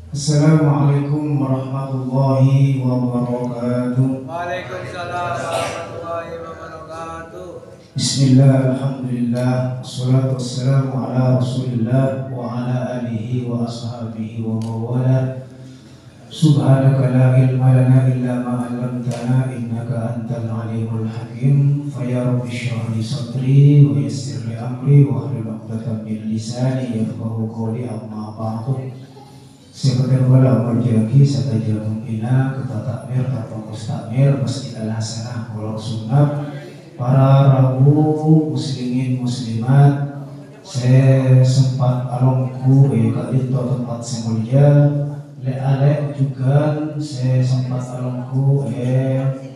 Assalamualaikum warahmatullahi wabarakatuh. Waalaikumsalam warahmatullahi wabarakatuh. Bismillah, alhamdulillah, wassalatu wassalamu ala rasulillah wa ala alihi wa ashabihi wa mawala. Subhanaka la ilma lana illa ma 'allamtana innaka antal alimul hakim. Fa ya rabbi shrah li sadri wa yassir li amri wa hlul 'uqdatam min lisani yafqahu qawli, amma ba'du. Sebentar wala merjaki sataja mungkina kita takmir tanpa mustakmir Masjid Al-Hasanah Pulau Sunnah para rabu muslimin muslimat. Saya sempat alongku kak dito tempat semulja le juga saya sempat alongku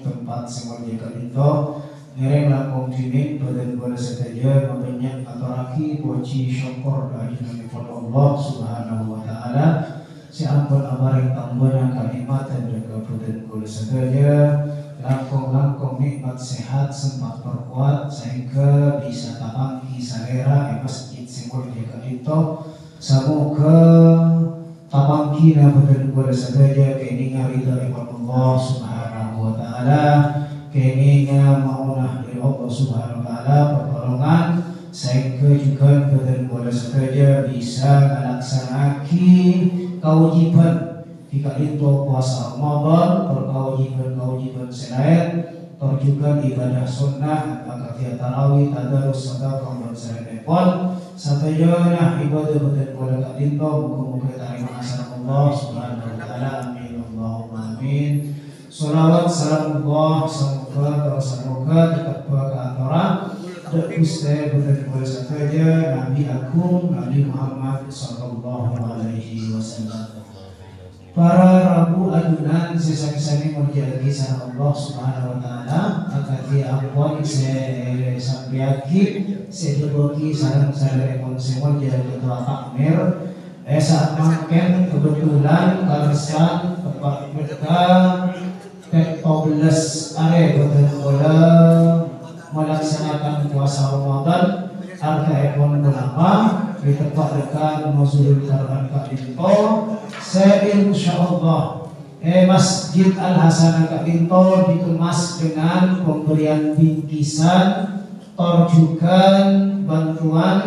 tempat semulja kak dito ngereng lakong jinik badan bola sataja membanyak ataraki poci syukur dari Allah subhanahu wa ta'ala. Si ampun abaring tambahnya kalimat dan juga badan bola sataja langkong nikmat sehat sempat perkuat sehingga bisa tapangki salera masjid simbol jika itu semoga tapangki na badan bola sataja keinginan ridha Allah subhanahu wa ta'ala, keinginan maunah dari Allah subhanahu wa ta'ala pertolongan sehingga juga badan bola sataja bisa melaksanakan kewajiban jika itu puasa Ramadan, kewajiban selain juga ibadah sunnah, akad tarawih, tadarus, sedekah dan selain pun satajana ibadah badan bola kak dinto muka-muka terima asal Allah subhanahu wa ta'ala. Amin Allahumma amin. Salawat salam Allah semoga dekat ke antara Ustaz badan bola saja Nabi Agung Nabi Muhammad sallallahu alaihi wasallam. Para rabu adunan sesami-sami menjadi sana Allah subhanahu wa ta'ala akati ampun sampiaki sedoki sarang-sarang konsemol jadi ketua takmir saat makan kebetulan kalisan tempat mereka 14 are badan bola melaksanakan puasa Ramadan harga ekon berapa di tempat dekat Nuzulul Quran Kak Dinto. Saya insyaallah Masjid Al-Hasanah Kak Dinto dikemas dengan pemberian bingkisan torjukan bantuan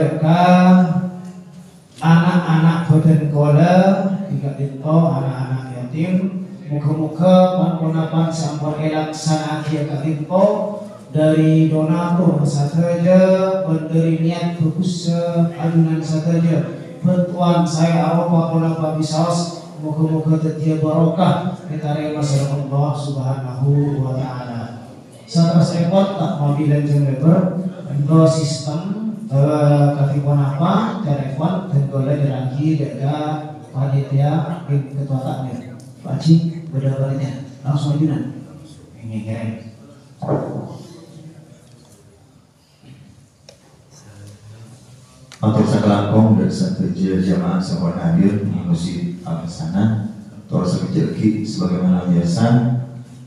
dekat anak-anak badan kola di Kak Dinto, anak-anak yatim. Muka-muka pangkonapan sampun elaksana dia Kak Dinto dari donatur saja, pendiri niat bagus adunan saja. Bantuan saya awak pangkonapan bisaos muka-muka tetia barokah kita masalah Allah subhanahu wa ta'ala. Satas ekot tak mobilan jengleber untuk sistem katipon apa telepon dan boleh diragi jaga panitia ketua takmir Pak Cik benar-benarnya langsung ajunan ini keren. Untuk sekelangkong dan sekerja jamaah semua hadir di Masjid Al-Hasanah terus rezeki sebagaimana biasa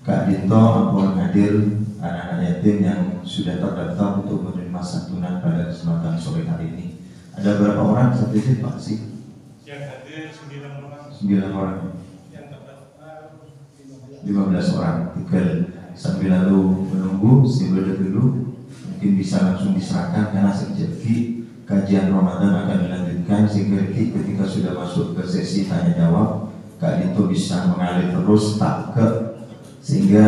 Kak Dinto ampun hadir anak-anak yatim yang sudah terdaftar untuk menerima santunan pada kesempatan sore hari ini. Ada berapa orang satu itu Pak sih? Yang hadir 9 orang. 9 orang. 15 orang. Tinggal sambil lalu menunggu sambil dulu mungkin bisa langsung diserahkan karena rezeki kajian Ramadan akan dilanjutkan sehingga ketika sudah masuk ke sesi tanya jawab Kak Dinto bisa mengalir terus tak ke sehingga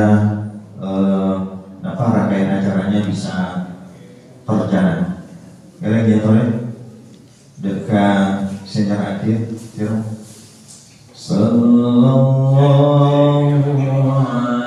rangkaian acaranya bisa terjalan. Kalian ya tolong dekat sejarah akhir sallallahu alaihi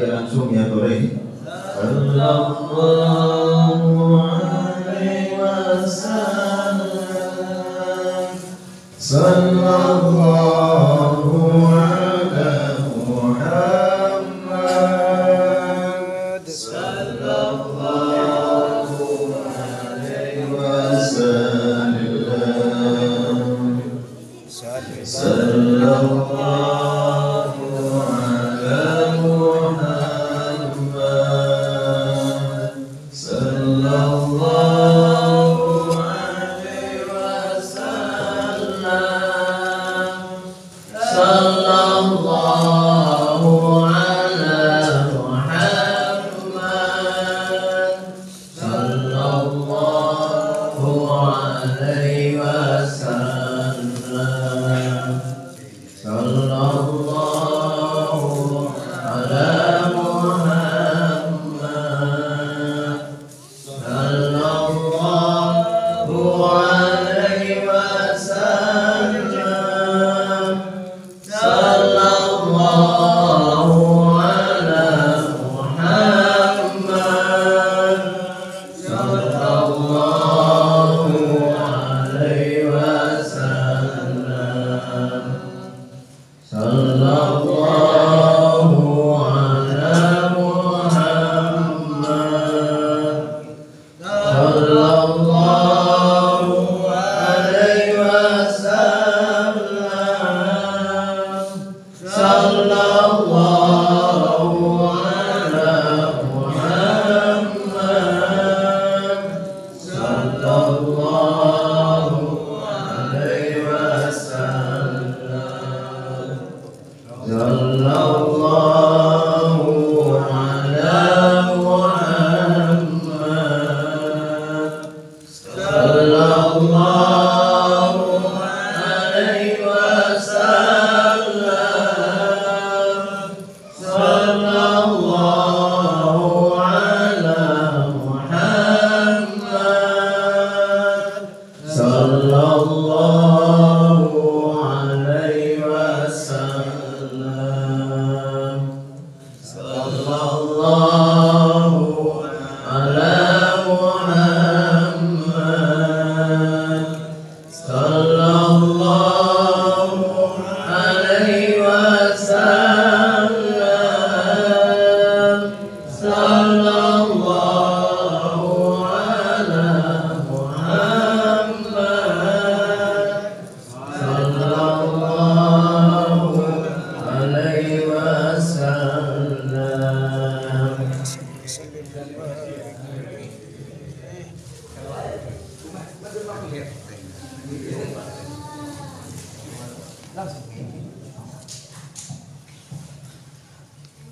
langsung ya boleh. Sallallahu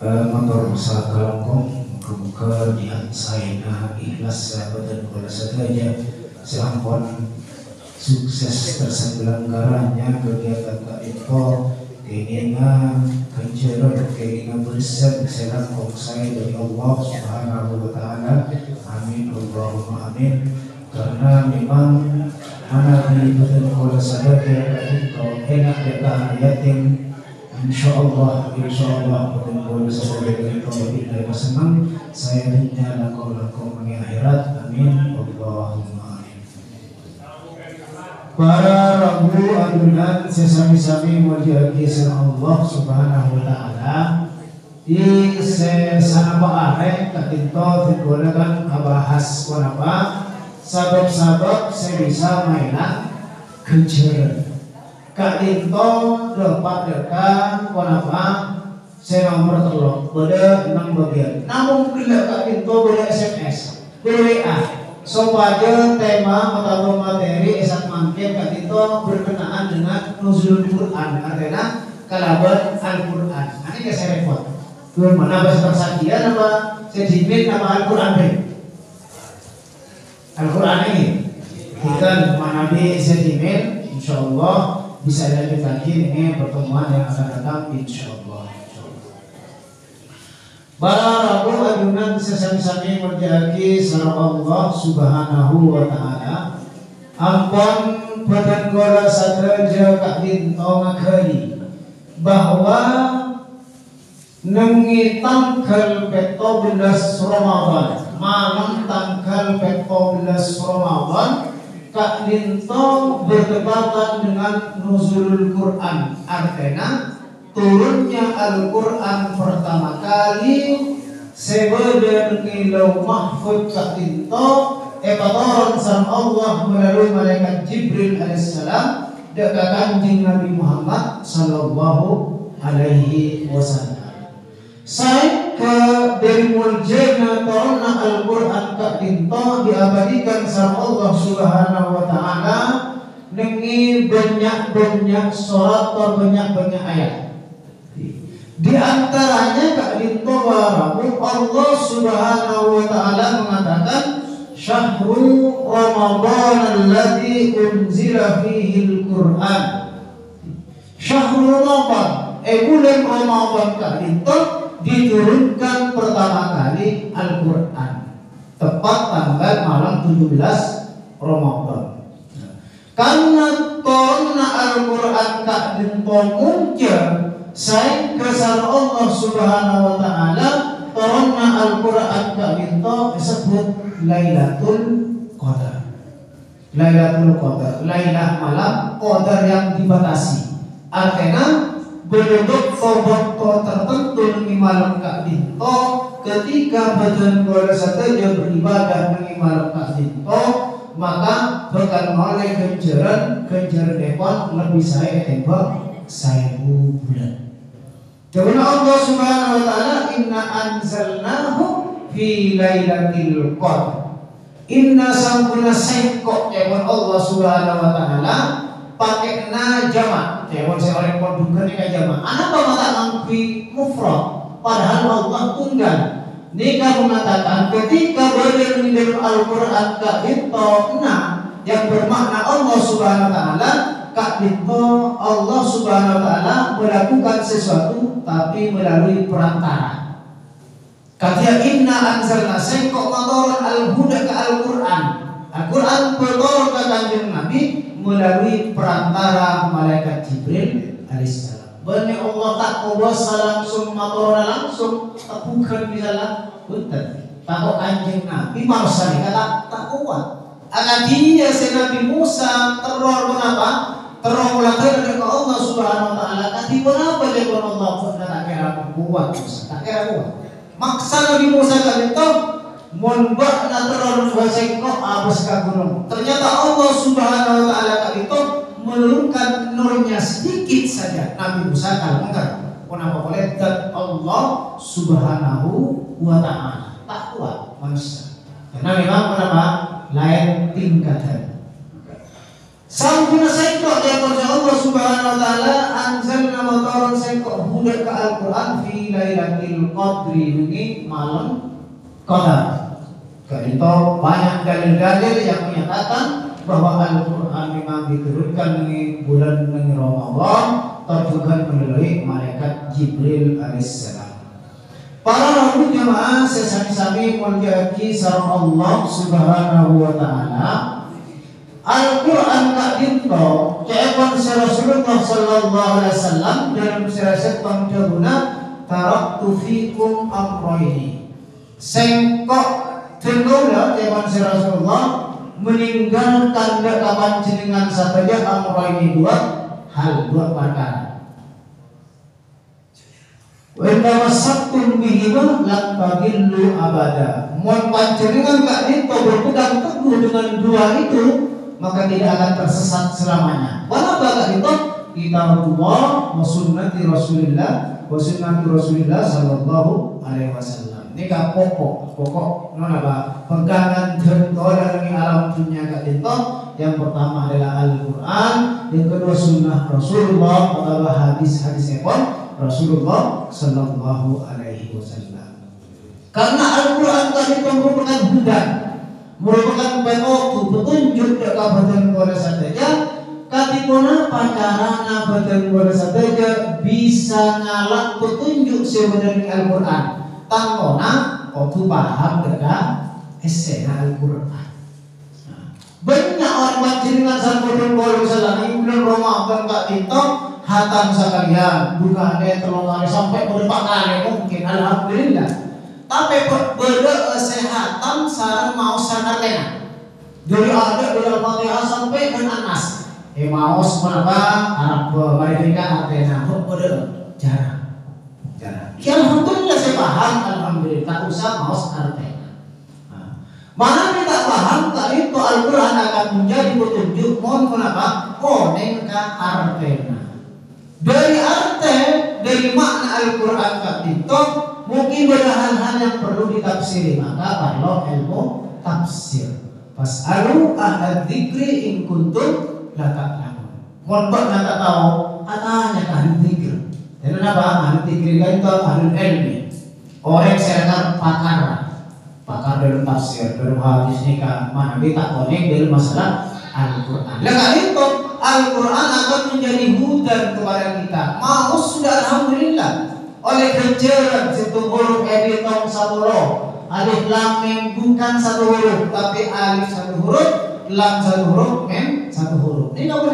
Motor usaha kalongkong muka-muka di hati saya ikhlas sahabat dan kepala saja seampun sukses terselenggaranya kegiatan Kak Info keinginan kencerot keinginan bersih selangkong saya dari Allah Subhanahu wa Ta'ala. Amin Allahumma amin. Karena memang anak di badan kepala saja Kak Info enak dekat yatim. Insyaallah badan kepala saja dari Kak Info senang saya dunia laku di akhirat. Amin Allahumma amin. Para rabu adunan sesami-sami mulyaki Allah Subhanahu wa Ta'ala di sesana baare katinto digunakan kabahas wanapa sabab-sabab sebisa mainan kencer katinto dapat dekat wanapa saya nomor telur beda 6 bagian namun bila katinto beda SMS beda WA supaya tema atau materi esak mangkin katito berkenaan dengan nuzul Quran artinya kalaban Al-Quran. Ini saya repot. Tuh mana bahasa persaksian apa sedimin nama Al-Quran ini? Al-Quran ini kita mana bi sedimin, insyaallah bisa lanjut lagi ini pertemuan yang akan datang insyaallah. Para rabu adunan sesami-sami menjadi sarang Allah Subhanahu wa Ta'ala ampun badan gola sadraja Kak Dinto ngakali bahwa nengi tanggal 14 Ramadan malam tanggal 14 Ramadan Kak Dinto bertepatan dengan nuzulul Quran artinya turunnya Al-Quran pertama kali sebeda ngilau mahfud ka dinto patoron sang Allah melalui malaikat Jibril alaihissalam dekat kanjeng Nabi Muhammad sallallahu alaihi wasallam. Saya ke dari muljana turunna Al-Quran ka dinto diabadikan sang Allah subhanahu wa ta'ala nengi banyak-banyak surat atau banyak-banyak ayat. Di antaranya ka dinto waramu Allah subhanahu wa ta'ala mengatakan Syahrul Ramadan alladzi unzila fihi al-Qur'an. Syahrul Ramadan, bulan Ramadan ka dinto diturunkan pertama kali Al-Qur'an. Tepat tanggal malam 17 Ramadan. Karena turunna Al-Qur'an ka dinto muncul saya kesan Allah subhanahu wa ta'ala turunna Al-Quran ka dinto disebut Lailatul Qadar. Lailatul Qadar, Lailah malam Qadar yang dibatasi. Artinya bentuk waktu tertentu di malam ka dinto ketika badan bola saja beribadah di malam ka dinto maka bakal mulai kenceran depon lebih saya tembak 1000 bulan. Karena Allah subhanahu wa ta'ala inna anzalnahu fi lailatul qadar. Inna sampuna sengkok jaman Allah subhanahu wa ta'ala pakai na jamak. Jaman saya oleh kondukan ini jamak. Kenapa mata mangki mufrad? Padahal Allah tunggal. Nika mengatakan ketika berada di dalam Al-Quran yang bermakna Allah subhanahu wa ta'ala Kak dinto Allah subhanahu wa ta'ala melakukan sesuatu tapi melalui perantara. Kata inna anzalna sengkok matoran al-huda ke Al-Quran. Al-Quran bertorong ke kanjeng Nabi melalui perantara malaikat Jibril alaihissalam. Benar Allah tak kuasa langsung matoran langsung bukan misalnya betul. Tak kanjeng Nabi marsali kata tak kuat. Anak dia Nabi Musa teror kenapa? Terang mulai dari Allah subhanahu wa ta'ala Kati kenapa dia Allah tak kira kuat tak kira kuat maksa Nabi Musa kali itu monbak na terang sengkok abas ka gunung. Ternyata Allah subhanahu wa ta'ala kali itu menurunkan nurnya sedikit saja. Nabi Musa kalau enggak kenapa boleh dan Allah subhanahu wa ta'ala tak kuat manusia karena memang kenapa lain tingkatan. Sampuna sengkok yang kerja Allah subhanahu wa ta'ala anzalna mataran sengkok huda ke Al-Quran fi lailatul qadri ini malam qadar. Karena banyak dalil-dalil yang menyatakan bahwa Al-Quran memang diturunkan di bulan Ramadan terjugan melalui malaikat Jibril alaihissalam. Para rasul jamaah sesami-sami menjadi sareng Allah subhanahu wa ta'ala Al-Quran tak dinto Ca'epan Rasulullah sallallahu alaihi wasallam dalam sirasat pangcabuna taraktu fikum amroini sengkok tenggula ca'epan Rasulullah meninggalkan kapan jenengan saja amroini dua perkara. Wa tamassakum bihima lan tadillu abada. Mun panjenengan gak dinto berpegang teguh dengan dua itu maka tidak akan tersesat selamanya. Wala baga itu kitabullah wa sunnati Rasulillah sallallahu alaihi wasallam. Ini ka pokok non apa? Pegangan tentu dalam alam dunia ka itu yang pertama adalah Al-Quran, yang kedua sunnah Rasulullah atau hadis-hadis Rasulullah sallallahu alaihi wasallam. Karena Al-Quran tadi merupakan hudan merupakan petunjuk ke kabupaten Kuala saja katikuna pacarana kabupaten Kuala saja bisa ngalak petunjuk sebenarnya Al-Quran tangkona waktu paham dekat esena Al-Quran. Banyak orang panjenengan sampun Kuala saja ini bulan Ramadan kak itu hatam sekalian bukan ada terlalu sampai berapa kali mungkin alhamdulillah. Tapi berbeda kesehatan sarang mau sanarena. Jadi ada dalam Fatihah sampai ke Anas. Mau seberapa Arab mereka Athena berbeda jarang. Ya alhamdulillah saya paham, alhamdulillah, tak usah maos artinya. Mana kita paham, tak itu Al-Quran akan menjadi petunjuk. Mohon kenapa? Koneng ka artinya. Dari arti, dari makna Al-Quran kak itu mungkin ada hal-hal yang perlu ditafsiri. Maka kalau ilmu tafsir, fas'alu ahla dzikri in kuntum la ta'lamun. Mohon nak tahu, atanya ahli dzikir. Jadi apa? Ahli dzikir itu ahli ilmi. Orang yang pakar dalam tafsir, dalam hadis ini kan mana kita konek dalam masalah Al-Quran. Dengan itu Al-Quran akan menjadi hudan kepada kita. Mau sudah alhamdulillah. Oleh kejaran situ huruf editong satu huruf, alif lam mim bukan satu huruf, tapi alif satu huruf, lam satu huruf, mim satu huruf. Ini kamu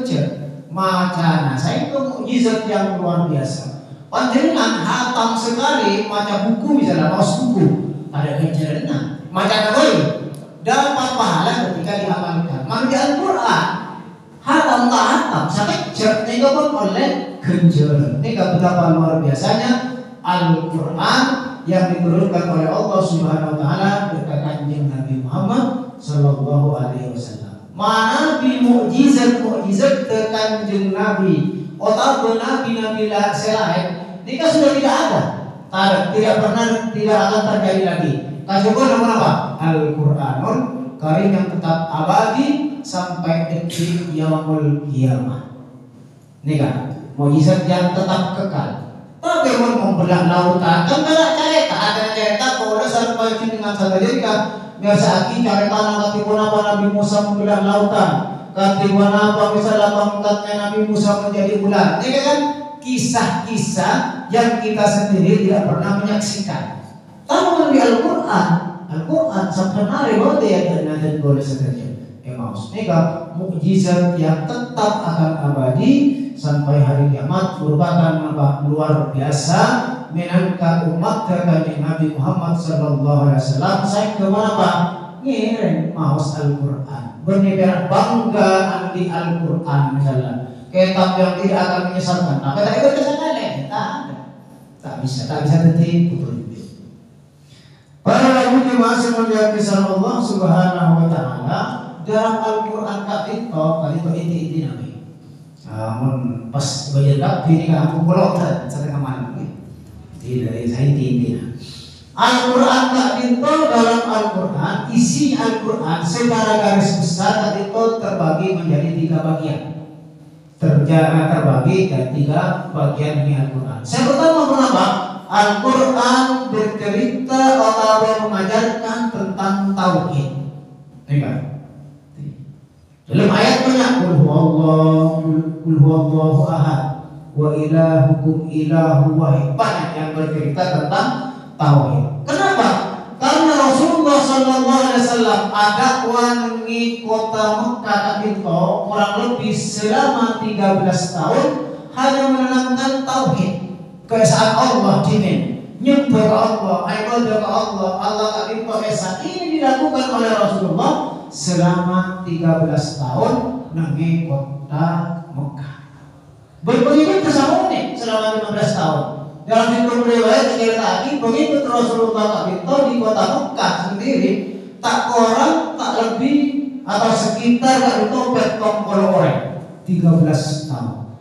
kejar macana. Saya itu mukjizat yang luar biasa. Panjenengan hatam sekali macam buku, misalnya maus buku ada kejarannya macam apa dapat pahala ketika diamalkan. Maka di Al-Quran hatam tak hatam saya kejar ini pun oleh kejaran. Ini betapa luar biasanya Al-Quran yang diturunkan oleh Allah Subhanahu Wa Taala kepada Kanjeng Nabi Muhammad Sallallahu Alaihi Wasallam. Mana bi mukjizat ke Kanjeng Nabi otak nabi-nabi selain ini kan sudah tidak ada, tidak pernah, tidak akan terjadi lagi. Kajian nama apa? Al-Quranul Karim yang tetap abadi sampai detik yaumul kiamah. Ini kan mukjizat yang tetap kekal. Tapi mau membelah lautan, kan ada cerita kalau sampai dengan satu jika biasa aki cerita nanti apa Nabi Musa membelah lautan. Bagaimana apa misalnya pangkatnya Nabi Musa menjadi ular. Ini kan kisah-kisah yang kita sendiri tidak pernah menyaksikan. Tapi di Al-Quran sebenarnya boleh ya dan boleh saja. Emmaus. Ini kan mukjizat yang tetap akan abadi sampai hari kiamat, merupakan luar biasa menangkan umat dari Nabi Muhammad Sallallahu Alaihi Wasallam. Saya kemana Pak? Ngiring maus Al-Quran. Berniat bangga di Al-Quran misalnya kitab yang tidak akan menyesatkan. Nah, kata itu kesalahan tak bisa tertib betul. Para ulama masih melihat kisah Allah Subhanahu Wa Taala dalam Al-Quran kali itu nabi. Namun pas baca ini kamu pulau saya kemana? Tidak, saya inti. Al-Quran dalam Al-Quran, isi Al-Quran secara garis besar itu terbagi menjadi 3 bagian. Terbagi dari 3 bagian ini Al-Quran. Yang pertama kenapa? Al-Quran bercerita atau mengajarkan tentang tauhid. Dalam ayat banyak Qul huwallahu ahad wa ilahukum ilahu wahid. Banyak yang bercerita tentang tauhid. Kenapa? Karena Rasulullah Sallallahu Alaihi Wasallam ada di kota Mekah itu kurang lebih selama 13 tahun hanya menanamkan tauhid, keesaan Allah dimen, nyembah Allah, ibadah Allah, Allah itu esa. Ini dilakukan oleh Rasulullah selama 13 tahun di kota Mekah. Begitu tersambung selama 15 tahun. Dalam situ riwayat lagi begitu Rasulullah itu di kota Mekah sendiri tak orang tak lebih atau sekitar itu petong orang 13 tahun.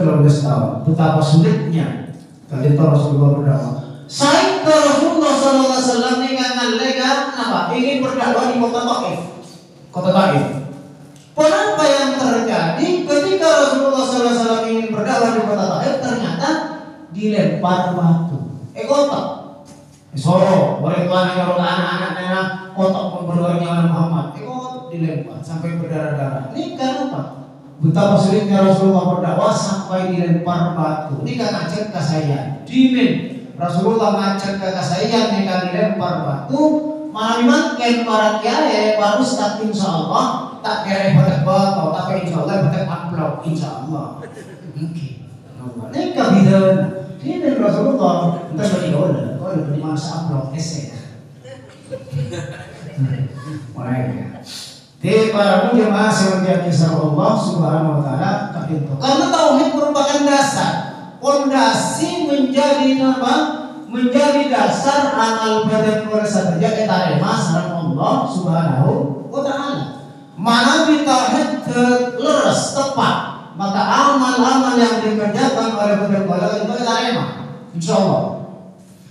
13 tahun. Betapa sulitnya tadi Rasulullah berdakwah. Saya Rasulullah Sallallahu Alaihi Wasallam ingin berdakwah di kota Taif. Kota Taif. Apa yang terjadi ketika Rasulullah Sallallahu Alaihi Wasallam ingin berdakwah di kota Taif ternyata dilempar batu. Kotak. Soro, boleh tuan yang anak-anaknya kotak pemberdoanya Muhammad. Kotak dilempar sampai berdarah-darah. Ini kenapa? Betapa sulitnya Rasulullah berdakwah sampai dilempar batu. Ini kan ngajak kasayan. Dimin Rasulullah ngajak ke kasayan ini kan dilempar batu. Malah ken para kiai, para ustaz insyaallah tak kira pada batu, tapi insyaallah pada amplop insyaallah. Mungkin. Ini kebidanan. Ini Rasulullah entah bagaimana, kalau di masa amplop esek. Mereka. Di para jemaah sebagai kisah Allah Subhanahu Wa Taala karena tauhid merupakan dasar, pondasi menjadi menjadi dasar amal badan kula sadaya etarema sareng Allah Subhanahu wa taala. Manawi tauhid leres tepat, maka amal-amal yang dikerjakan oleh badan kula itu etarema insyaallah.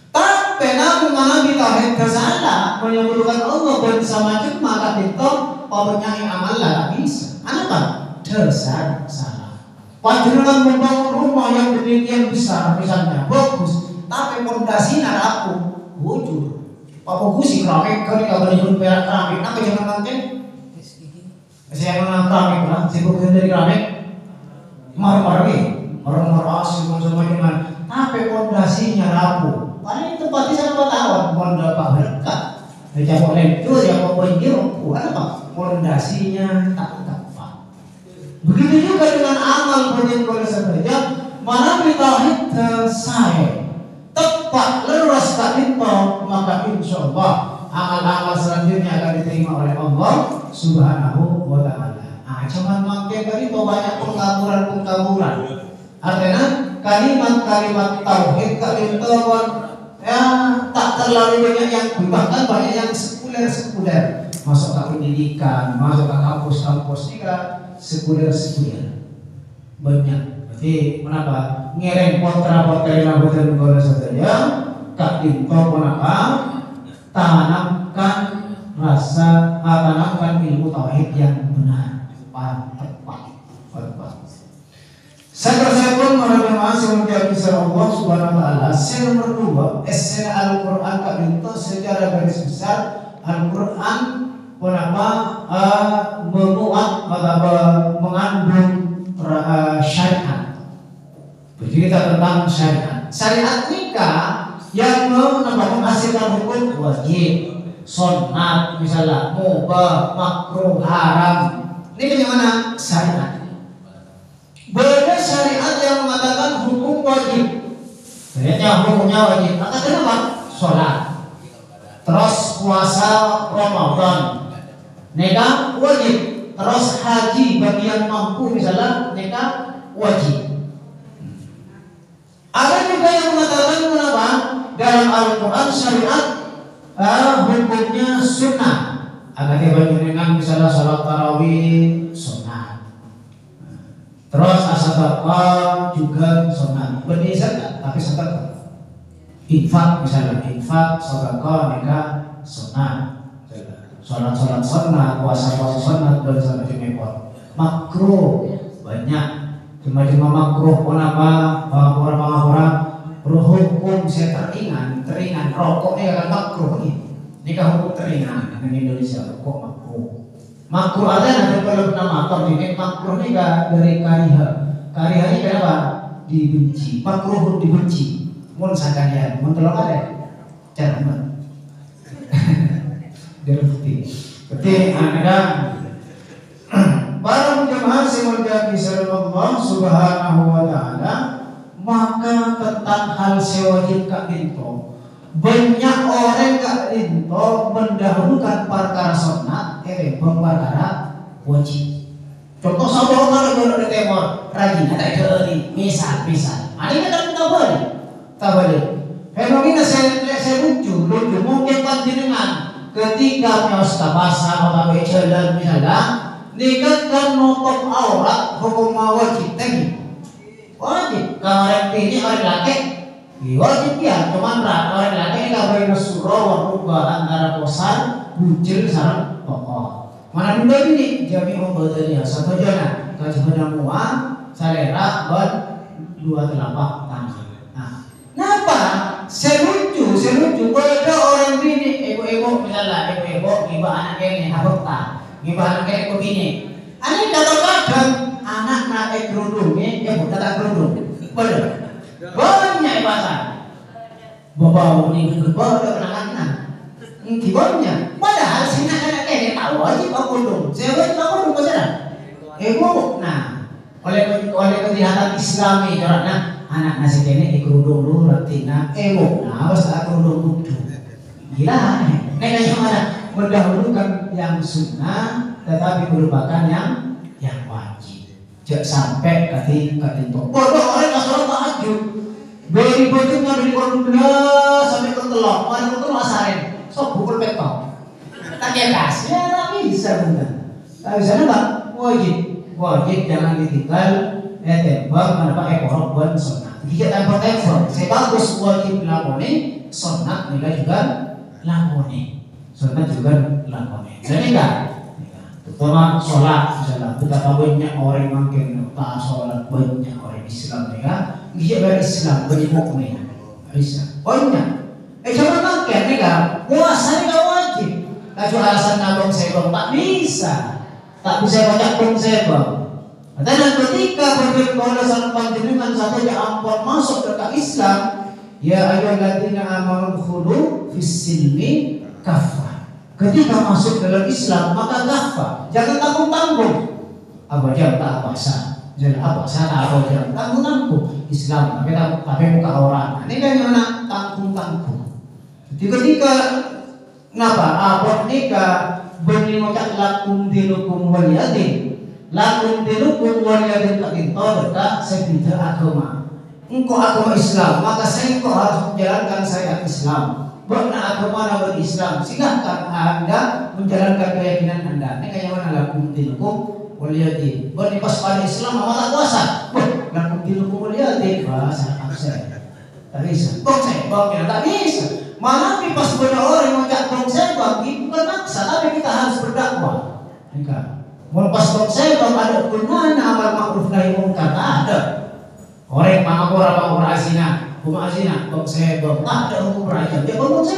Tapi namun manawi tauhid salah menyebutkan Allah bersama macam maka itu pokoknya amal lah bisa. Apa? Dosa salah. Panjenengan membangun rumah yang demikian besar misalnya bagus, tapi pondasinya rapuh, bocor. Apa gusi keramik kali kalau disebut perak keramik, apa jangan nanti? Saya mengenal keramik lah, sibuk dari keramik, marmer asli macam-macam. Tapi pondasinya rapuh. Paling tempatnya sana tahun, pondasi apa berkat. Dia boleh itu, dia mau banjir, apa? Pondasinya tak tepat. Begitu juga dengan amal badan kula sadaya, manawi tauhid saya tepat leres kalimah, maka insyaallah amal-amal selanjutnya akan diterima oleh Allah Subhanahu wa taala. Cuman makin tadi banyak pengkaburan. Artinya kalimat-kalimat tauhid kalimat ya tak terlalu banyak yang bahkan banyak yang sekuler. Masuk ke pendidikan, masuk ke kampus-kampus ini kan sekuler banyak. Jadi kenapa ngereng potra-potra yang badan kula sadaya kak dinto kenapa tanamkan ilmu tauhid yang benar tepat. Saya pun mengenai semenjak kisah Allah Subhanahu wa taala. Yang nomor 2, Al-Qur'an kak dinto secara garis besar Al-Qur'an memuat atau mengandung syariat. Bercerita tentang syariat. Syariat nikah yang menghasilkan hukum wajib, sunat, misalnya mubah, makruh, haram. Ini bagaimana syariat? Beda syariat yang mengatakan hukum wajib. Syariatnya hukumnya wajib. Maka kenapa? Sholat. Terus puasa Ramadan. Nikah wajib. Terus haji bagi yang mampu misalnya nikah wajib. Ada juga yang mengatakan kenapa dalam Al-Quran syariat hukumnya sunnah. Agar dibagi dengan misalnya salat tarawih sunnah. Terus as-sadaqah juga sunnah. Benih zakat tapi sedekah. Infak misalnya sedekah nikah sunnah. Sholat sunnah, puasa sunnah dan semacamnya. Makruh banyak, cuma makruh kenapa? Orang hukum saya teringan rokok ini akan makruh nih. Ini kan hukum teringan di Indonesia kok makruh. Makruh ada kalau nama atau ini makruh ini dari kariha ini kenapa? Dibenci, makruh dibenci. Mun sakalian, mun tolong ada cara Berarti ada para jemaah semenjak kisah Allah Subhanahu wa taala, maka tentang hal sewajib kak dinto banyak orang kak dinto mendahulukan perkara sunat perkara wajib. Contoh sama orang yang temor rajin tak dari misal ada yang tak boleh fenomena saya lucu mungkin panjenengan ketika menyusta basah atau jalan misalnya nikah kan nutup aurat hukum wajib wajib. Kalau orang ini orang laki wajib ya, cuman orang laki ini gak boleh surah warubah antara kosan bujil sarang pokok. Mana benda ini jami badanya satu jana kajian muat salera ban 2 telapak tangan. Kenapa? Saya lucu ada orang bini ibu-ibu misalnya ibu-ibu ngibah anak ini habukta ngibah anak ini begini ini kadang-kadang anak naik kerudungnya ibu tak kerudung bener banyak bahasa bawa ini bawa kenangan gimana padahal si anak ini tahu wajib kerudung saya wajib kerudung ke ibu oleh kejahatan Islami caranya anak nasi kene kerudung dulu retina harus tak kerudung dulu gila nek yang mana mendahulukan yang sunnah tetapi melupakan yang wajib. Jangan sampai kati bodoh orang sholat tahajud Beri bojongnya dari korban sampai ke telok, mana ke telok asarin, sok pukul petok. Tak kekas, ya tak bisa bener. Tak bisa nembak, wajib jangan ditinggal. Tembak mana pakai korban sunat. Jika tanpa tembak, saya bagus wajib lakoni sunat nilai juga lakoni. Sunat juga lakoni. Jadi enggak. Terutama sholat misalnya betapa banyak orang makin tak sholat banyak orang Islam ya. Dia berislam berimukmin bisa banyak. Coba makan ya, puasa ini enggak wajib. Kalau alasan nabung sebab tak bisa banyak pun sebab. Dan ketika berbalasan panjenengan sampai ampun masuk ke Islam, ya ayyuhalladzina amanu khulu fis-silmi kafah. Ketika masuk dalam Islam maka kafah, jangan tanggung-tanggung. Apa jangan tak abasa, jangan abasa apa jangan tanggung-tanggung. Islam tapi muka orang. Ini kan yang tanggung-tanggung. Jadi ketika kenapa abad nikah beri macam lakum dinukum waliyadin. Lakum dinukum waliyadin tak itu dekat sebida agama. Engkau agama Islam, maka saya engkau harus menjalankan syariat Islam. Bukan agama nama Islam. Silahkan anda menjalankan keyakinan anda. Ini kayak mana lakum dinukum waliyadin. Bukan pas pada Islam awal tak kuasa. Lakum dinukum waliyadin. Bahasa saya. Tak bisa. Boknya tak bisa. Mana pas banyak orang yang macam boknya bagi bukan maksa, tapi kita harus berdakwah. Enggak. Pas boknya ada gunanya amal ma'ruf nahi munkar ada. Orang mangapura azina, azina, boknya tak ada hukum rakyat. Dia boknya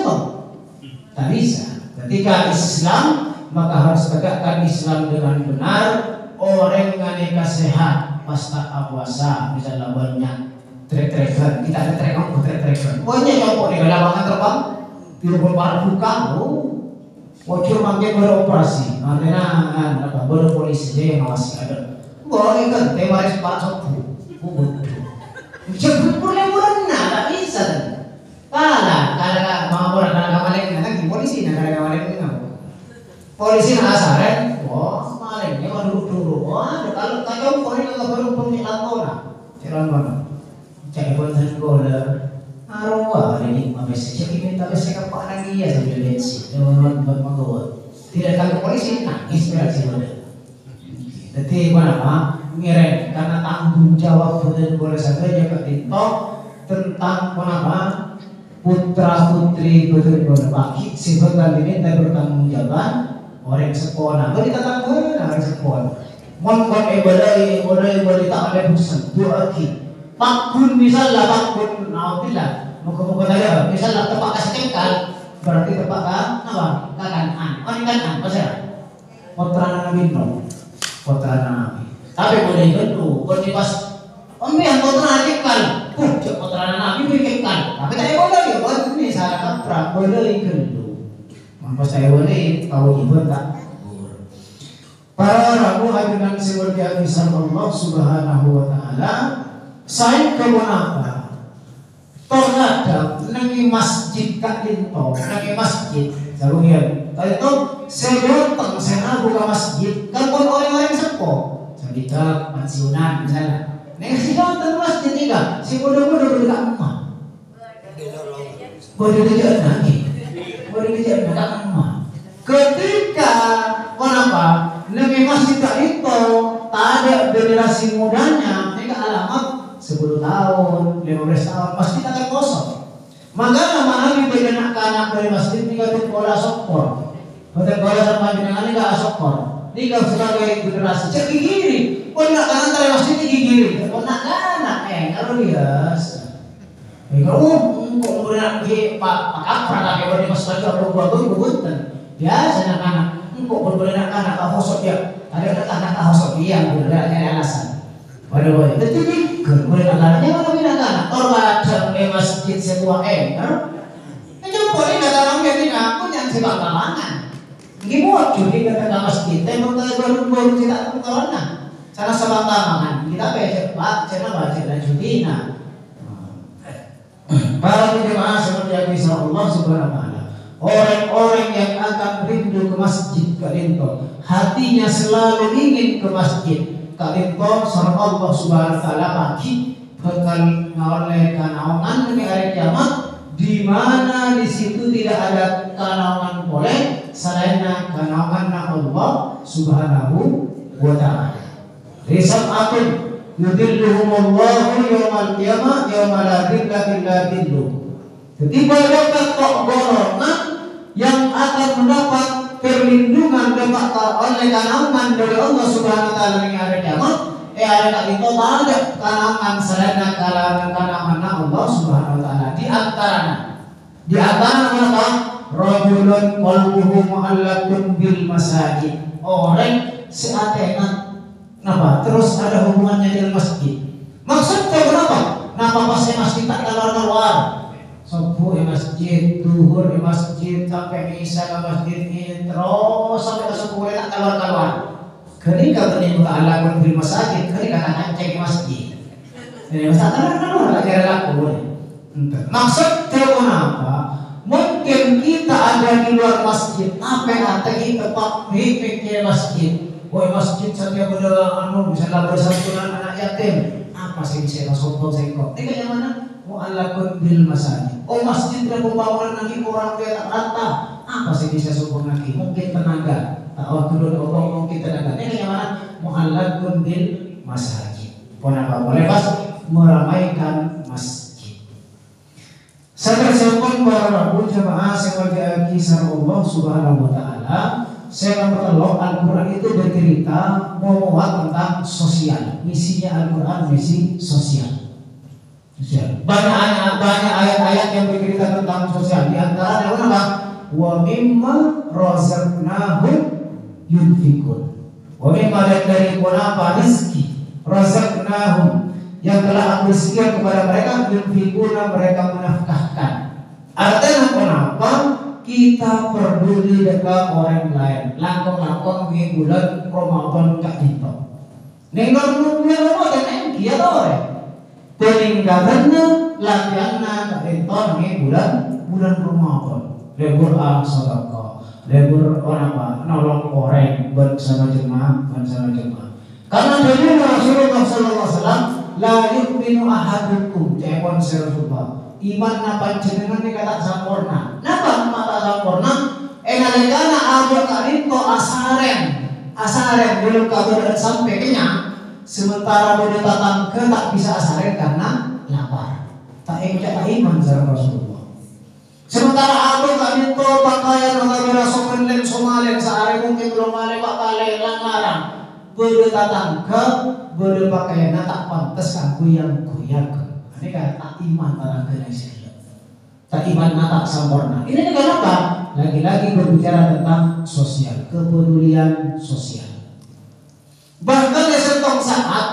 tak bisa. Ketika Islam maka harus tegakkan Islam dengan benar. Orang yang nikah sehat pas tak puasa misalnya banyak trek-trekan, kita ada trek-trekan. Banyak yang kok di lapangan terbang, di rumah para buka, wajib manggil beroperasi. Karena baru polisi dia yang ngawasi ada. Boleh kan, tema pak sopu, jemput boleh tak bisa. Kalau mau maling nanti polisi maling polisi asaren, wah malingnya mau duduk. Wah kalau kau polisi nggak baru pemilik orang, jalan mana? Cari konten gola, arwah ini mabes cek ini tapi saya kapan lagi ya sambil lensi, teman bermagawat. Tidak kalau polisi nangis berarti mana? Jadi mana ngirim karena tanggung jawab betul boleh saja jaga TikTok tentang kenapa putra putri betul boleh bagi sebentar ini tak bertanggung jawab orang sekolah. Beri tanggung orang sekolah. Mungkin boleh tak ada busan dua lagi. Pakun misalnya pakun naudillah muka-muka saya misalnya tepak kasih cengkal berarti tepak kanan pasal potrana nabi tapi boleh itu boleh pas yang potrana cengkal potrana nabi cengkal tapi tak boleh ya boleh misalnya perang boleh itu mampu saya boleh tahu ibu tak para rabu ajudan sebagai Allah subhanahu wa ta'ala. Saya kenapa terhadap nangi masjid kak dinto, nangi masjid, sarunya. Tadi tu saya datang, saya buka masjid, kan pun orang-orang sepo, cerita pensiunan misalnya. Nanti saya datang masjid ni kan, si muda-muda berdekat rumah, boleh kerja lagi, dekat rumah. Ketika kenapa nangi masjid kak dinto, tak ada generasi mudanya, ini alamat 10 tahun, 15 tahun, masjid akan kosong. Maka lama-lama bagi anak-anak dari masjid ini kan bola sokor. Betul bola sama dengan ini gak sokor. Ini kan sebagai generasi cek gigi. Oh nak kanan dari masjid ini gigi. Oh nak kanan, kalau biasa. Kok benar pak apa lagi bagi masjid atau buat biasa anak-anak. Kok benar anak hosok ya. Ada anak hosok yang benar ada alasan. Waduh, jadi boleh anak-anaknya mana anak-anak? Orang ada di masjid sebuah itu boleh anak-anaknya ini aku yang sebab kalangan. Gimana jadi kata masjid? Tembok baru tidak corona. Sana sebab kalangan kita becek pak, cina baca dan judina. Para jemaah seperti yang Allah subhanahu wa ta'ala. Orang-orang yang akan rindu ke masjid kalinto, hatinya selalu ingin ke masjid. Kalinto sama Allah subhanahu wa ta'ala bagi bakal oleh kanaungan di hari kiamat, di mana di situ tidak ada kanaungan boleh selain kanaungan Allah Subhanahu wa Ta'ala. Risab akun yudilluhumullahu yawmal qiyamah yawma la dhilla illa dhilluh. Ketiga dapat kok golongan yang akan mendapat perlindungan dapat oleh kanaungan dari Allah Subhanahu wa Ta'ala di hari kiamat. Ada itu ada kanaungan selain kanaungan Allah Subhanahu wa Ta'ala. Di antara apa? Rajulun qalbuhu mu'allaqun bil masajid. Orang seatena kenapa? Terus ada hubungannya dengan masjid. Maksudnya kenapa? Kenapa pas masjid tak keluar? Subuh masjid, duhur masjid, sampai isya masjid, terus sampai ke subuh tak keluar. Ketika tadi muta'allaqun bil masajid, ketika anak cek masjid. Jadi masalah keluar lagi laku. Maksudnya kenapa? Mungkin kita ada di luar masjid, apa kita pikir masjid. Woi masjid setiap ada misalnya bersantunan anak yatim, apa sih bisa masuk sengkok? Ini yang mana? Mu'allaqun bil masajid. Oh masjid dan pembangunan lagi orang kaya tak rata, apa sih bisa sokong lagi? Mungkin tenaga, tak waktu dulu mungkin tenaga. Ini yang mana? Mu'allaqun bil masajid. Kenapa? Boleh pas meramaikan masjid. Saya bersyukur para jemaah sebagai kisah Allah Subhanahu wa Ta'ala. Saya bertelok Al-Quran itu bercerita memuat tentang sosial. Misinya Al-Quran misi sosial. Banyak ayat-ayat yang bercerita tentang sosial. Di antaranya apa? Wa mimma razaqnahum yunfikun. Wa mimma dari apa rezeki razaqnahum yang telah aku berikan kepada mereka, yunfikuna mereka menafkahkan. Artinya kenapa kita peduli dengan orang lain? Langkong-langkong di bulan Ramadan kak kita. Nengon bulan Ramadan dia tahu. Peninggalannya latihannya kak kita di bulan Ramadan. Lebur sedekah, lebur apa? Nolong orang bersama jemaah. Karena dari Rasulullah SAW la yu'minu ahadukum jawab Rasulullah. Iman napa jenengan ni kata sempurna. Napa mata sempurna? Enalekana abad karinto asaren belum kabar sampai kenyang. Sementara boleh datang ke tak bisa asaren karena lapar. Tak iman sama Rasulullah. Sementara abad karinto pakaian agama sokonlen somalen sehari mungkin belum ada pakai langaran. Boleh datang ke boleh pakaian tak pantas aku yang goyak. Ini kan tak iman orang kena sekalian. Tak iman tak sempurna. Ini kenapa? Lagi-lagi berbicara tentang sosial, kepedulian sosial. Bahkan di satu saat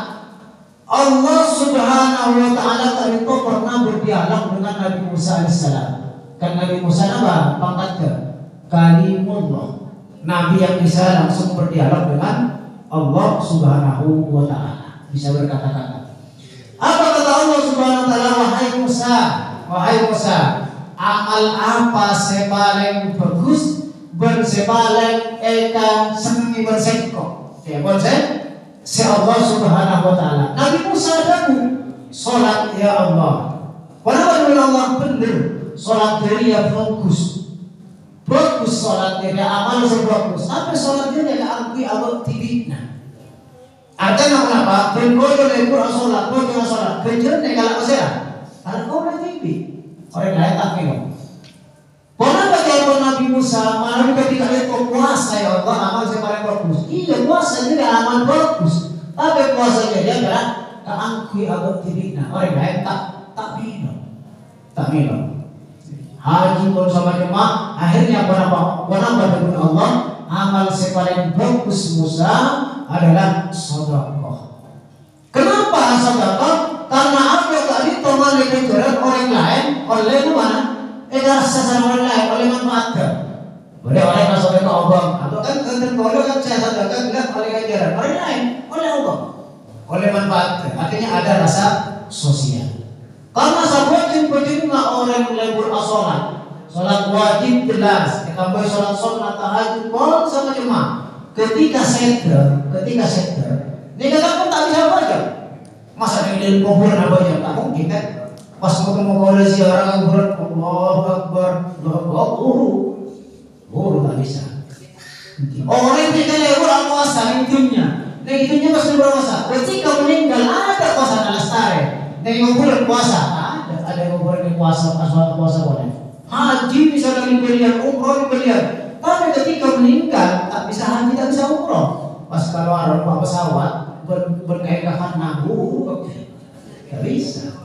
Allah Subhanahu wa Ta'ala itu pernah berdialog dengan Nabi Musa alaihissalam. Kan Nabi Musa apa? Pangkatnya Kalimullah. Nabi yang bisa langsung berdialog dengan Allah Subhanahu wa Ta'ala, bisa berkata-kata. Apa kata Allah Subhanahu wa Ta'ala? Wahai Musa, amal apa sepaling bagus bersepaling eka sengi berseko. Ya boleh? Si Allah Subhanahu wa Ta'ala. Nabi Musa daku salat ya Allah. Kenapa dengan Allah benar? Salat dia fokus. Bagus sholat dia, amal sebagus. Tapi sholat dia tidak akui abad tibitna. Artinya kenapa? Berkodoh lebur sholat, berkodoh sholat. Kerjanya kalau saya, kalau kau dah tibi, orang lain tak minum. Kenapa kalau Nabi Musa malam ketika itu puasa ya Allah amal saya paling bagus. Iya puasa dia amal bagus. Tapi puasa dia tidak akui abad tibitna. Orang lain tak minum. Haji pun sama jemaah akhirnya kenapa dengan Allah amal sepaling bagus Musa adalah sedekah. Kenapa sedekah? Karena apa tadi teman dikejar orang lain oleh mana? Rasa sama orang lain oleh manfaatkan. Boleh oleh masuk ke obang atau kan kalau kan saya sedekah bilang oleh kejaran orang lain oleh obang oleh manfaatkan. Artinya ada rasa sosial. Karena wajib orang lebur sholat wajib jelas, tambah sholat sunnah tahajud pun sama jemaah. Ketika setter, ini kata pun tak bisa baca. Masa di kuburan apa aja tak mungkin kan? Pas ketemu kau ziarah kuburan, Allahu Akbar, guru tak bisa. Orang yang tidak lewat puasa intinya, dan intinya pas berpuasa. Ketika meninggal ada puasa lestari. Dengan kuburan puasa ada kuburan puasa boleh. Haji misalnya dibelian, umroh dibelian. Tapi ketika meninggal tak bisa haji, tak bisa umroh. Pas keluar pesawat berkaitkan nabu, tak bisa.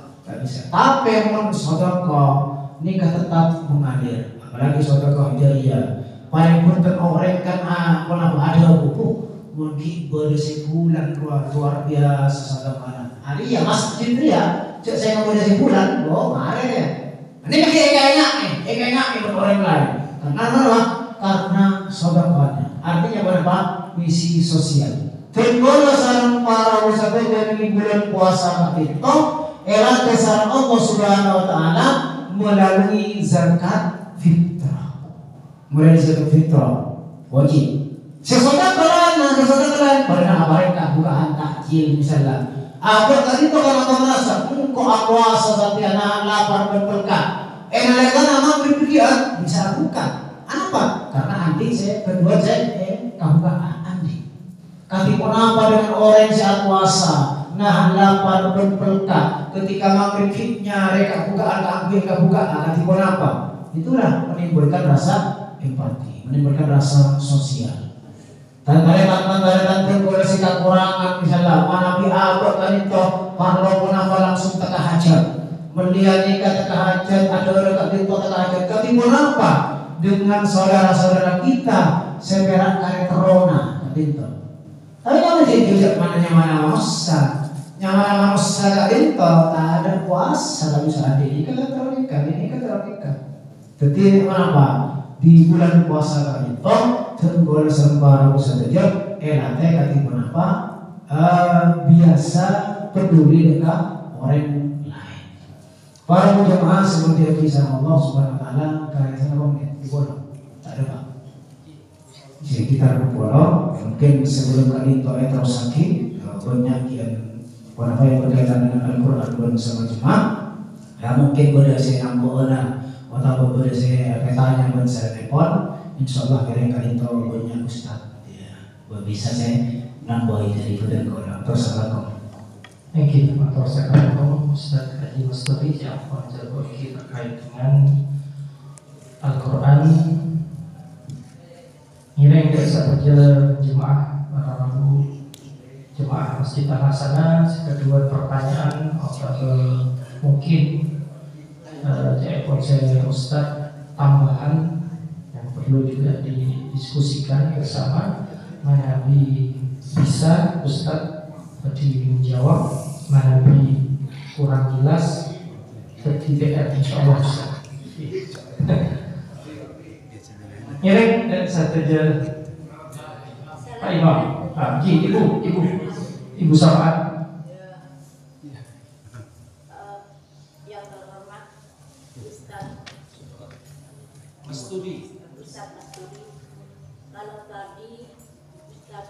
Tapi yang sedekah nikah tetap mengalir. Apalagi sedekah jariyah. Paling punten orang kan ada buku mungkin bersebulan luar biasa sedekah. Hari ya masjid ya, cek saya nggak bersebulan, mari ya. Ini kayaknya buat orang lain. Karena apa? Karena sedekahnya. Artinya berapa? Misi sosial. Tenggol sareng para wisata dari bulan puasa itu, erat sareng Allah Subhanahu Wa Taala melalui zakat fitrah. Melalui zakat fitrah wajib. Sesuatu pernah mereka bukaan takjil misalnya. Apa tadi itu kalau kau merasa, kok aku puasa tapi anak lapar berberkah. Mereka nama berpikiran bisa bukan. Apa? Karena nanti saya kedua kamu gak andi. Kati pun apa dengan orang yang saat puasa, nahan lapar berberkah. Ketika maghribnya mereka bukaan, kamu bukaan. Kati pun apa? Itulah menimbulkan rasa empati, menimbulkan rasa sosial. Tanda-tanda tergolesi kekurangan misalnya manabi abad kan itu parlo pun apa langsung teka hajat melihat nikah teka hajat ada orang itu teka hajat tapi pun apa dengan saudara-saudara kita seberat kare corona itu tapi kalau dia mana masa nyaman masa itu tak ada puasa tak bisa ada ini kan terlalu jadi apa di bulan puasa kali itu tenggol sembara saja enaknya kati kenapa biasa peduli dengan orang lain. Para jemaah seperti kisah Allah Subhanahu Wa Taala kaya sana di bolong tak ada pak. Jadi kita berbolong mungkin sebelum kali itu ayat terus sakit banyak yang apa yang berkaitan dengan Al-Quran bersama jemaah. Ya mungkin boleh saya nambah atau boleh saya bertanya dan saya telepon. Insyaallah kali itu banyak Ustaz ya, bisa saya nambahi dari badan korang. Assalamualaikum. Thank you. Assalamualaikum Ustaz Haji Mustari yang menjaga kita terkait dengan Al-Quran. Ini yang biasa berjalan jemaah para rabu jemaah Masjid Al-Hasanah. Kedua pertanyaan mungkin saya Ustaz tambahan perlu juga didiskusikan bersama mana bisa Ustaz tadi menjawab mana kurang jelas jadi PR insyaallah Ustaz. Ngiring dan satu aja Pak Imam, Ibu Samat. Yang terhormat Ustaz Studi. Kalau tadi Ustaz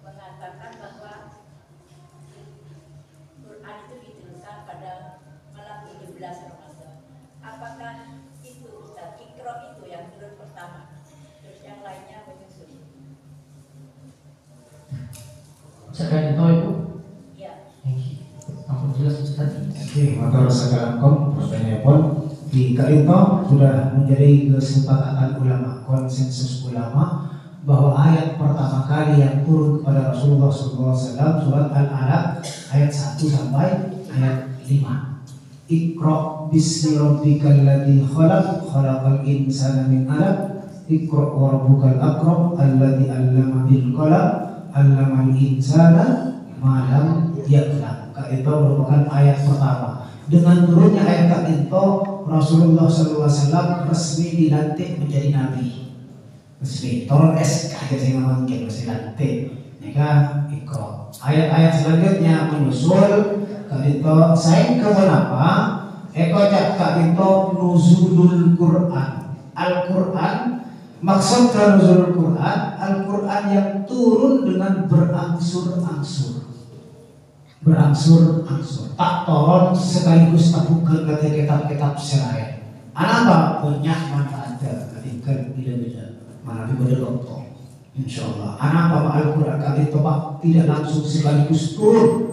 mengatakan bahwa Quran itu diturunkan pada malam 17 Ramadan. Apakah itu Ustaz Iqra itu yang turun pertama, terus yang lainnya menyusul? Sekarang itu Ibu. Ya. Ampun jelas Ustaz. Oke, maka Assalamualaikum pertanyaan pun di kali itu sudah menjadi kesepakatan ulama, konsensus ulama bahwa ayat pertama kali yang turun kepada Rasulullah SAW surat Al-Alaq ayat 1 sampai ayat 5. Iqra bismi rabbikal ladzi khalaq khalaqal insana min 'alaq Iqra wa rabbukal akram alladzi 'allama bil qalam 'allamal insana ma lam ya'lam. Itu merupakan ayat pertama. Dengan turunnya ayat itu Rasulullah SAW resmi dilantik menjadi nabi. Resmi, turun SK saya ngomongin resmi dilantik. Nika Iqra. Ayat-ayat selanjutnya menyusul. Kadito saya kenapa? Eko cak kadito nuzulul Quran. Al-Quran Maksud nuzul Quran, Al-Quran yang turun dengan berangsur-angsur. Berangsur-angsur. Tak turun sekaligus tak bukan kata kitab-kitab selain. Apa banyak manfaatnya ketika bila-bila mana bila doktor. Insyaallah. Apa Al-Quran kali itu Pak tidak langsung sekaligus turun.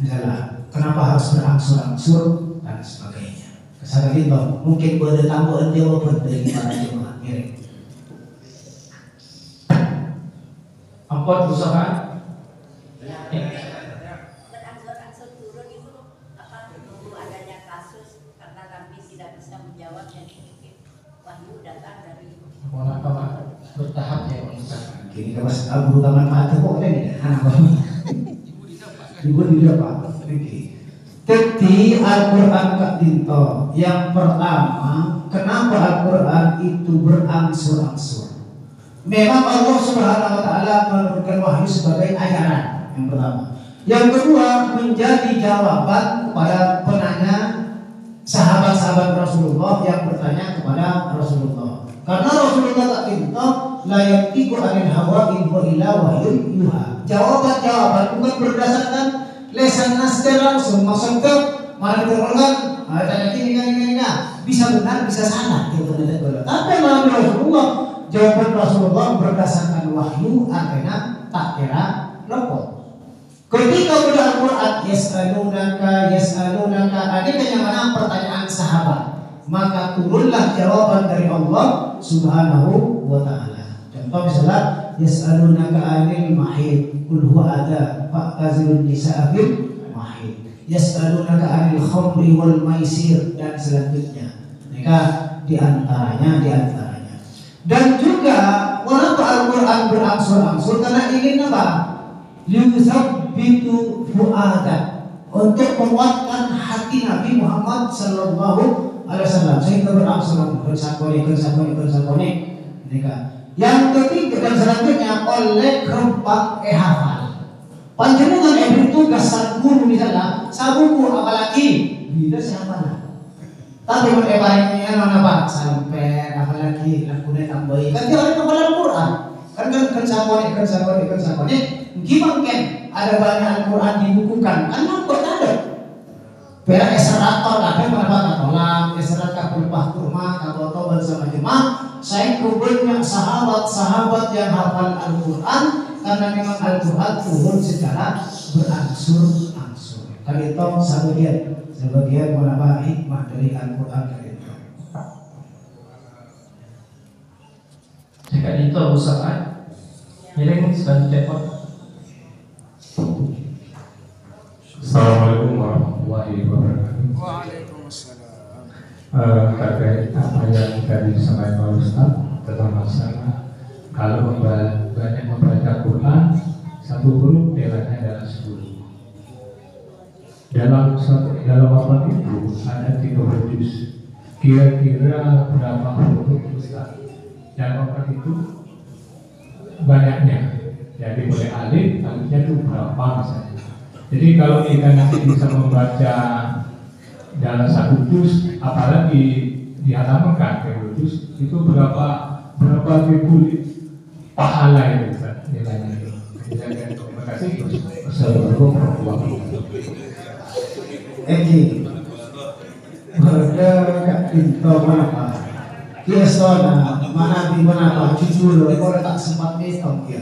Misalnya, kenapa harus berangsur-angsur dan sebagainya. Kesalahan itu mungkin boleh tambahan jawaban dari para jemaah mirip. Ampun usaha. Berangsur-angsur turun itu apa dulu adanya kasus karena Nabi tidak bisa menjawab yang sedikit wahyu datang dari Mohon apa Pak? Bertahap ya Ustaz. Kini kalau guru taman Pak kok ada nih? Ibu tidak Pak. Jadi Al-Quran Kak Dinto yang pertama, kenapa Al-Quran itu berangsur-angsur? Memang Allah Subhanahu wa taala menurunkan wahyu sebagai ajaran yang pertama. Yang kedua, menjadi jawaban kepada penanya sahabat-sahabat Rasulullah yang bertanya kepada Rasulullah. Karena Rasulullah tak pinta la yantiqu anil hawa in huwa illa wahyun yuha. Jawaban-jawaban bukan berdasarkan lesan nas langsung, maksudnya mana diterangkan tanya gini bisa benar bisa salah gitu. Tapi malam Rasulullah jawaban Rasulullah berdasarkan wahyu artinya tak kira lopot. Ketika pada Al-Quran yas'alunaka adanya yang mana pertanyaan sahabat, maka turunlah jawaban dari Allah Subhanahu wa taala. Contoh misalnya yas'alunaka 'anil mahid qul huwa adza fa'tazilun nisaa fil mahid. Yas'alunaka 'anil khamri wal maisir dan selanjutnya. Maka di antaranya. Dan juga kenapa Al-Quran berangsur-angsur? Karena ingin apa? Yuzabbitu fu'ada, untuk menguatkan hati Nabi Muhammad Sallallahu Alaihi Wasallam sehingga berangsur-angsur bersakoni. Yang ketiga dan selanjutnya oleh kerempak hafal. Panjenengan itu gasan guru misalnya, sabuku apalagi bila siapa? Tapi mereka apa sampai apalagi lakukan tambahi kan dia orang kepada Al-Quran kan sabone gimana ada banyak Al-Quran dibukukan kan nampak ada berak eserator ada berapa tolak eserat kapulpah kurma kaboto bersama jemaah saya kumpulnya sahabat yang hafal Al-Quran karena memang Al-Quran turun secara berangsur-angsur kan itu sebagian menambah hikmah dari Al-Quran dari itu. Jika itu usaha, miring selanjutnya Pak. Assalamualaikum warahmatullahi wabarakatuh. Waalaikumsalam. Terkait apa yang tadi disampaikan oleh Ustaz tentang masalah kalau banyak membaca Quran satu huruf nilainya adalah 10. Dalam Al-Quran itu ada 3 juz. Kira-kira berapa huruf Ustaz? Dalam Al-Quran itu banyaknya. Jadi boleh alifnya itu berapa misalnya. Jadi kalau kita nanti bisa membaca dalam 1 juz, apalagi dihalaman juz itu berapa ribu pahala itu Ustaz nilainya itu. Terima kasih. Assalamualaikum warahmatullahi wabarakatuh. Eki berada kat pintu mana? Kiasona mana di mana? Jujur, kalau tak sempat hitam dia.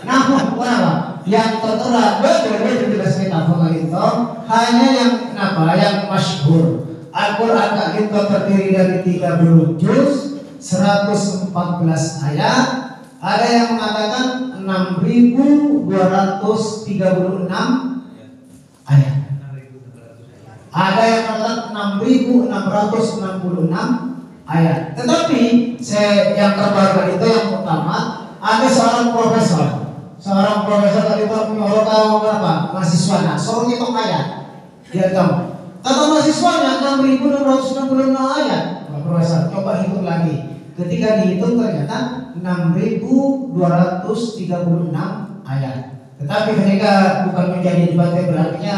Namun kenapa? Yang tertera betul jelas kita itu hanya yang kenapa? Yang masyhur. Al-Quran Kak Dinto terdiri dari 30 juz, 114 ayat. Ada yang mengatakan 6.236 ayat. Ada yang mengatakan 6.666 ayat. Tetapi yang terbaru itu yang pertama ada seorang profesor tadi itu menyuruh berapa mahasiswanya suruh hitung ayat. Dia tahu kata mahasiswanya 6.666 ayat. Profesor coba hitung lagi. Ketika dihitung ternyata 6.236 ayat. Tetapi ketika bukan menjadi debat berarti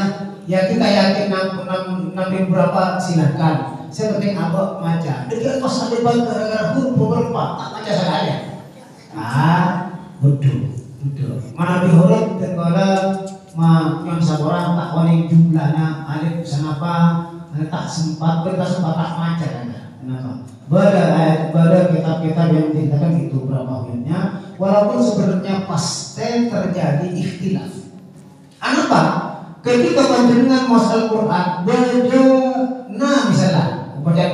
ya kita yakin 6.000 berapa silahkan. Saya penting abah maca. Dia pas ada gara-gara huruf beberapa tak maca sekalian. Betul. Mana dihuruf tenggala yang seorang tak paling jumlahnya alif kenapa tak sempat tak maca kan? Kenapa? Pada kitab-kitab yang diceritakan itu berapa hurufnya, walaupun sebenarnya pasti terjadi ikhtilaf. Kenapa? Ketika panjenengan masalah Quran baca misalnya baca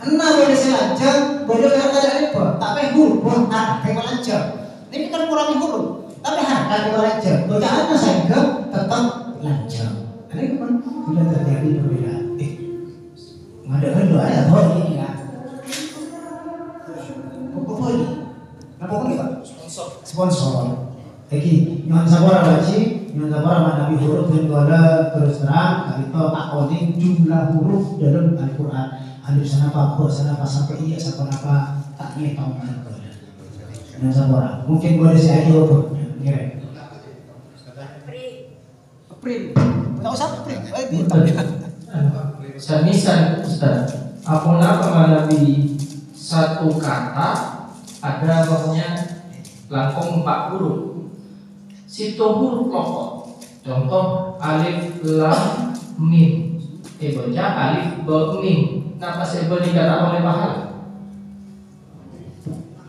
baca saja baca ada apa? Tapi huruf kayak lancar. Ini kan kurang huruf. Tapi kayak lancar. Bacaannya sehingga tetap lancar. Ini kan sudah terjadi perbedaan. Ada doa ya ini kan. Apa Pak? Sponsor. Lagi nyon sabora baci, nyon sabora mana huruf dan wala terus terang kali itu tak koning jumlah huruf dalam Al-Quran. Alif sana apa sampai iya sampai apa tak tahu mana. Nyon sabora. Mungkin boleh saya jawab. Kira. Prim. Tak usah prim. Semisal Ustaz, apabila mengalami satu kata ada pokoknya langkung 4 huruf. Situ huruf pokok. Contoh alif lam mim. Baca alif ba mim. Kenapa saya dikatakan oleh pahala?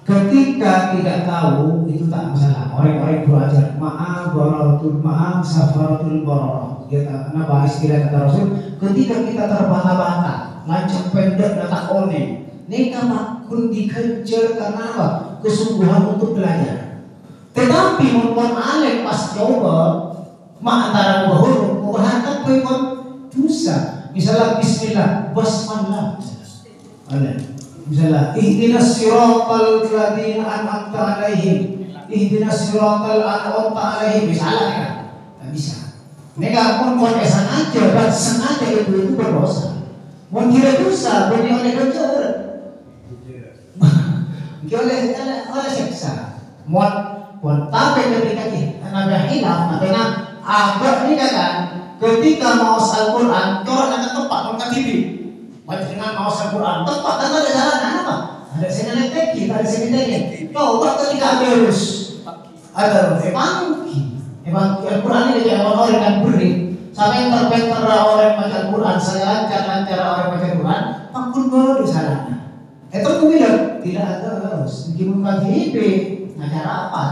Ketika tidak tahu itu tak masalah. Orang-orang belajar maaf safaratul bararah. Kenapa istilah kata Rasul? Ketika kita terbata-bata, lancang pendek dan tak one. Neka makun dikejar karena apa? Kesungguhan untuk belajar. Tetapi membuat alif pas coba antara dua huruf memperhatikan pun dosa. Misalnya bismillah, basmalah. Misalnya ihdinas siratal ladzina an'amta 'alaihim. Ihdinas siratal an'amta 'alaihim. Misalnya kan? Enggak bisa. Neka pun sengaja dan sengaja itu berdosa. Mau tidak dosa, beri oleh kejar. oleh seksa. Buat tapi ketika nabi hilaf artinya agak ini kan ketika mau Al-Quran orang akan tepat mengkat diri dengan mau Al-Quran tepat kan ada jalan apa ada sini teki ada sini teki kau ketika terus ada emang Al-Quran ini jadi orang yang beri sampai terbentur orang baca Al-Quran saya lancar orang baca Al-Quran makun baru salahnya itu kemudian tidak ada harus bikin KTP ngajar apa?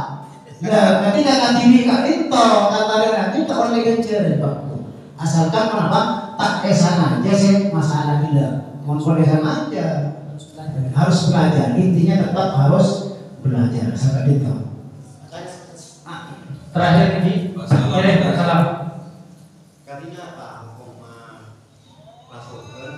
Ya, ketika KTP itu kata nanti tak oleh kejar asalkan kenapa tak kesana aja sih masalah tidak mau kesana aja harus belajar intinya tetap harus belajar sampai itu. Terakhir ini, salam. Kalinya apa? Masukkan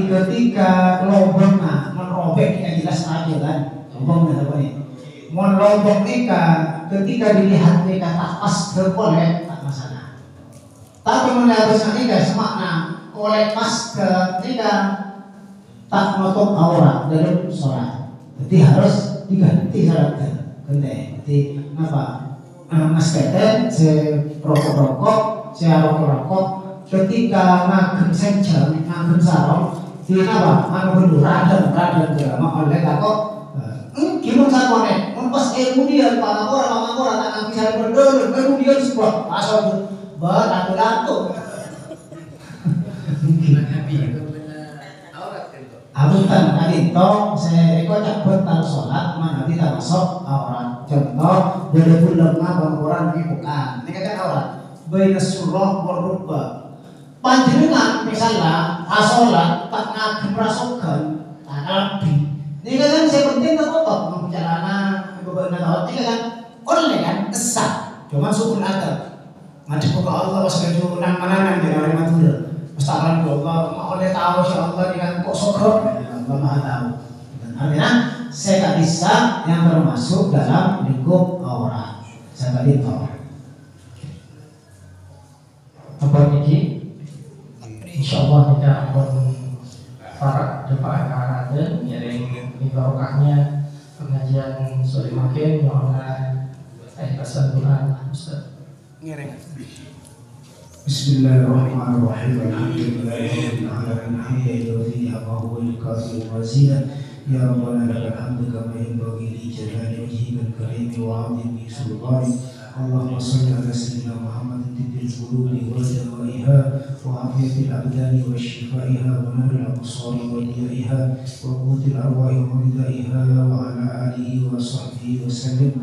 ketika lobong merobek yang jelas aja kan lobong apa nih mau lobong nikah ketika dilihat nikah tak pas terboleh tak masalah tapi menurut nikah semakna oleh pas ke nikah tak menutup aurat dalam sholat jadi harus diganti sholatnya ganti jadi apa mas kete saya rokok saya rokok ketika ngagem senjam ngagem sarong di apa anu radang drama oleh takok gimana sakone mun pas kemudian pangapora tak bisa berdol kemudian sebuah asal batu Abutan tadi toh saya ikut betal sholat mana tidak masuk aurat contoh boleh lengah orang ini bukan ini kan aurat baina surah warubba panjenengan misalnya asolat tak ngagem rasogan nabi ini kan saya penting tak otot perjalanan beberapa tahun ini kan oleh kan kesat cuma syukur ada ngajak ke Allah waspada nang manangan di dalam Madura Mustaharan Allah oleh tahu insya Allah dengan kok syukur Allah maha tahu artinya saya tak bisa yang termasuk dalam lingkup aurat saya tak tahu apa ini akan ada ngiring ini barokahnya pengajian sore makin nyonya pesan Tuhan Ustaz. Bismillahirrahmanirrahim. Alhamdulillahirabbil alamin. Hamdan wa huwa al-qadir wazina. Ya Rabbana lakal hamdu kama yanbaghi li jalali wajhikal karim wa 'azimi sultani. Allahumma shalli ala sayyidina Muhammadin tibbil qulubi wa dawaiha wa 'afiyatil abdani wa shifaiha wa nuril absari wa diyaiha wa qutil arwahi wa ridaiha wa ala alihi wa sahbihi wa sallim.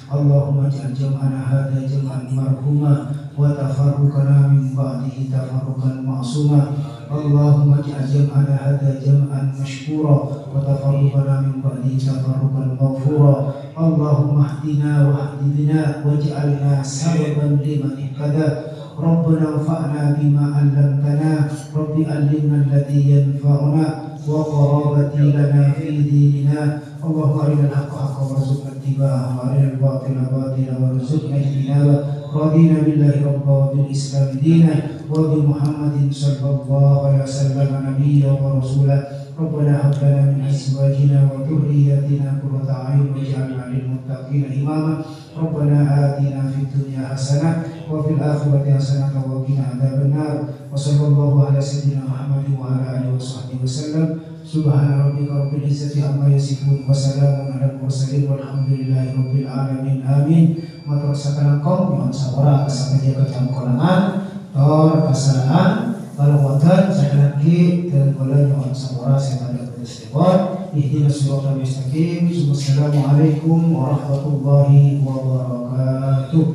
Allahumma ij'al jam'ana hadha jam'an marhuma wa tafarruqana min ba'dihi tafarruqan ma'suma. Allahumma ij'al jam'ana hadha jam'an mashkura wa tafarruqana min ba'dihi tafarruqan maghfura. Allahumma ihdina wa hdi bina waj'alna sababan liman ihtada. Rabbana anfa'na bima 'allamtana. Rabbi 'allimna alladhi yanfa'una wa qarabati lana fi dinina. Allahumma arina al-haqqa haqqan warzuqna ittiba'ahu wa arina al-batila batilan warzuqna ijtinaba. Radina billahi rabba wa bil islam dinan wa bi Muhammadin sallallahu alaihi wasallam nabiyyan wa rasula. Rabbana hab lana min azwajina wa dhurriyyatina qurrata a'yun waj'alna lil muttaqina imama. Rabbana atina fid dunya hasanah wa fil akhirati hasanah wa qina adzabannar. Wa sallallahu ala sayyidina Muhammadin wa ala alihi wa sahbihi wasallam. Subhana rabbika rabbil izzati amma yasifun wa salamun alal mursalin walhamdulillahi rabbil alamin. Amin. Matur sakala kaum yang sabara kasamaja kecam kolangan tor kesalahan kalau wonten sakala ki dan kula yang sabara sakala istighfar ihdinas siratal mustaqim. Wassalamualaikum warahmatullahi wabarakatuh.